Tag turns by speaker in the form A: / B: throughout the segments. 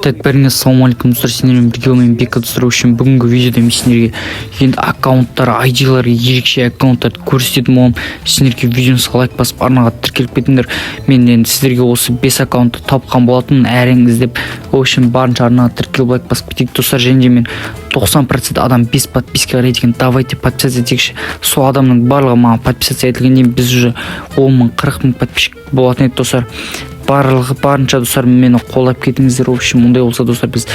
A: Так, бәріңе ассалаумалейкум достар, сендермен бірге мен Бека достар. Үшін бүгінгі видеода мен сендерге енді аккаунттар, ID-лар, ерекше аккаунттарды көрсететін боламын. Сендерге видеоны лайк басып арнаға тіркеліп кетіңдер. Мен енді сіздерге осы 5 аккаунтты тапқан болатын, әрең іздеп. Ол үшін барынша арнаға тіркеліп лайк басып кетейік достар. Және де мен 90% адам 5 подписка қарайды екен. Давайте подписаться етейікші. Сол адамның барлығы маған подписаться етілгенде біз уже 10 мың 40 мың подписчик болатын еді достар. Барынша достар мені қолдап кетіңіздер. В общем, мұндай болса достар, біз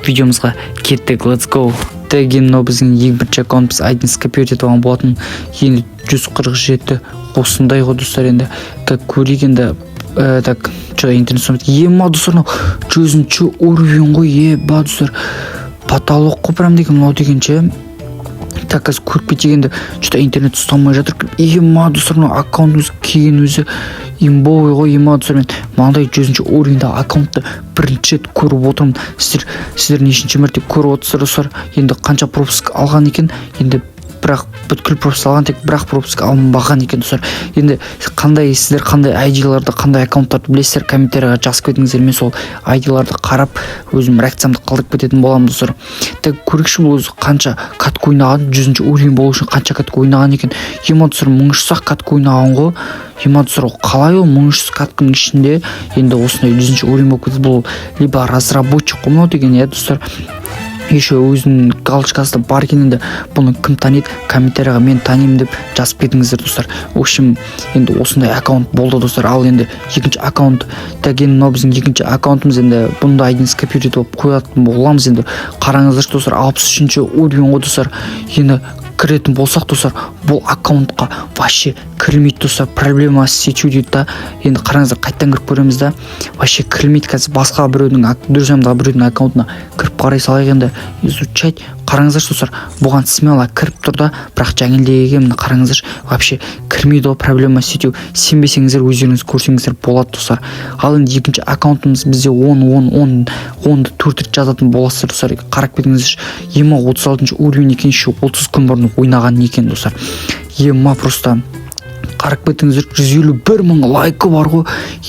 A: видеомызға кеттік. Let's go. Деген біздің ең бірінші аккаунт, біз айдын скопировать етіп алған болатын. Енді 147 осындай ғой достар. Енді как көрейік, енді так что интернет смотрит. Ема достар, 100 уровень ғой. Еба достар, потолок қой прям деген мынау дегенше. Так, қазір көріп кетегенде что-то интернет ұстамай жатыр. Ема достар, аккаунтымыз келген өзі имбовый ғой. Ема достар, мен маңдай 100 уровеньдағы аккаунтты бірінші рет көріп отырмын. Сіздер нешінші мәрте көріп отырсыздар достар. Енді қанша пропуск алған екен, енді бірақ бүткіл пропуск алған, тек бірақ пропуск алынбаған екен достар. Енді сіздер қандай ID-ларды, қандай аккаунттарды білесіздер, комментарияға жазып кетіңіздер. Мен сол ID-ларды қарап өзім реакциямды қалдырып кететін боламын достар. Так, көрейікші, бұл өзі қанша катка ойнаған, 100 уровень болу үшін қанша катка ойнаған екен. Ема достар, 1300 катка ойнаған ғой. Ема достар, қалай ол 1300 катканың ішінде енді осындай 100 уровень болып кетті. Бұл либо разработчик қой деген достар. Еще өзінің галочкасы бар екенінде бұны кім таниды, комментарияға мен танимын деп жазып кетіңіздер достар. В общем, енді осындай аккаунт болды достар. Ал енді екінші аккаунт, деген мынау біздің екінші аккаунтымыз. Енді бұнда айдын скопировать етіп қоятын боламыз. Енді қараңыздар достар, 63 уровень ғой достар. Енді кіретін болсақ достар, бұл аккаунтқа вообще кірмейді достар. Проблема с сетью дейді да. Енді қараңыздар, қайттан кіріп көреміз да. Вообще кірмейді. Қазір басқа біреудің, друзьямдағы біреудің аккаунтына кіріп қарай салайық, енді изучать. Қараңыздар достар, бұған смело кіріп тұр да, бірақ жаңелдегі мына қараңыздар, вообще кірмейді. Проблема с сетью. Сенбесеңіздер өздеріңіз көрсеңіздер болады достар. Ал енді екінші аккаунтымыз бізде 10-ды 4 рет жазатын боласыздар достар. Қарап кетіңіздер. Ема 36 уровень екен, 30 күн бұрын ойнаған екен достар. Ема просто қарап кетіңіздер, 151 мың лайкі бар ғой.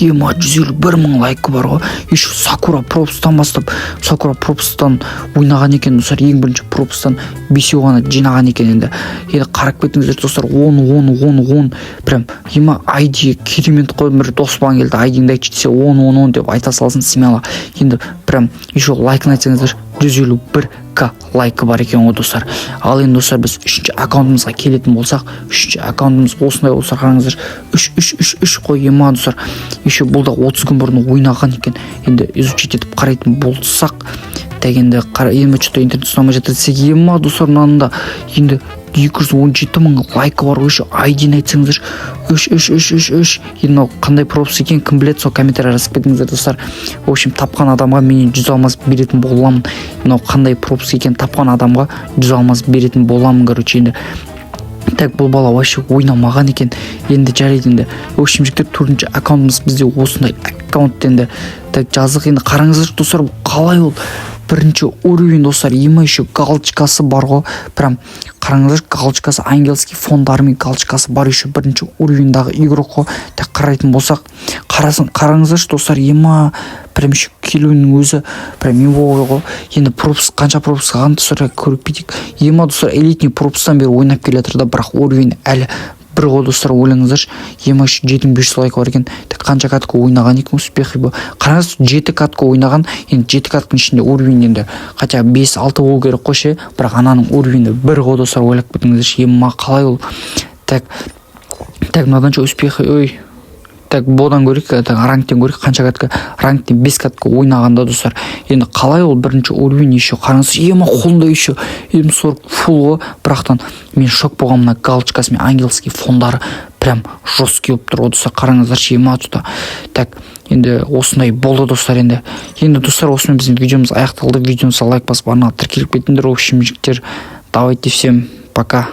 A: Ема 151 мың лайкі бар ғой. Еще Sakura пропустан бастап, Sakura пропустан ойнаған екен достар. Ең бірінші пропустан 5 ғана жинаған екен. Енді қарап кетіңіздер достар, 10 прям ема ID керемет қой. Бір дос баған келді, ID-ңді айтшы десе 10 деп айта салсын смело. Енді прям еще лайкын айтсаңыздар, 151к лайкі бар екен ғой достар. Ал енді достар, біз үшінші аккаунтымызға келетін болсақ, үшінші аккаунтымыз осындай достар. Қараңыздар, 3 қой. Ема достар, еще бұл да 30 күн бұрын ойнаған екен. Енді изучить етіп қарайтын болсақ, дегенде ема что-то интернет ұстамай жатыр десек, ема достар, мынанда енді 217 мың лайкі бар ғой. ID-ні айтсаңыздар, 3. Енді қандай пропуск екен кім біледі, сол комментария жазып кетіңіздер достар. В общем, тапқан адамға мен 100 алмас беретін боламын. Мынау қандай пропуск екен тапқан адамға 100 алмас беретін боламын. Короче, енді так, бұл бала вообще ойнамаған екен. Енді жарайды. Енді в общем, жігіттер, 4-ші аккаунтымыз бізде осындай аккаунт. Енді так жазық. Енді қараңыздар достар, қалай ол бірінші уровень достар. Ема еще галочкасы бар ғой. Прям қараңыздар, галочкасы ангельский фондарымен галочкасы бар. Еще бірінші уровеньдағы игрок қой. Так, қарайтын болсақ, қараңыздар достар, ема прям еще келуінің өзі прям его ғой. Енді пропуск, қанша пропуск алған достар көріп кетейік. Ема достар, элитный пропусктан бері ойнап келе жатыр да, бірақ уровень әлі бір ғой достар. Ойлаңыздар, ема 7500 лайк бар екен. Қанша катка ойнаған екен, успехи бұл. Қараңыз, 7 катка ойнаған. Енді 7 катканың ішінде уровень енді хотя 5-6 болу керек қойшы, бірақ ананың уровені бір ғой достар. Ойлап кетіңіздер, ема қалай ол. Так, мынадан что успехи, ой. Так, бодан көрейік, ранктен көрейік, қанша катка, ранктен 5 катка ойнағанда достар. Енді қалай ол бірінші уровень еще. Қараңыз, ема қолында еще М40 фул ғой. Бірақтан мен шок болғам, мына галочкасы мен ангельский фондары прям жесткий болып тұр достар. Қараңыздар, ема тұта. Так, енді осындай болды достар. Енді достар, осымен біздің видеомыз аяқталды. Видеомызға лайк басып арнаға тіркеліп кетіңдер. В общем, жігіттер, давайте, всем пока.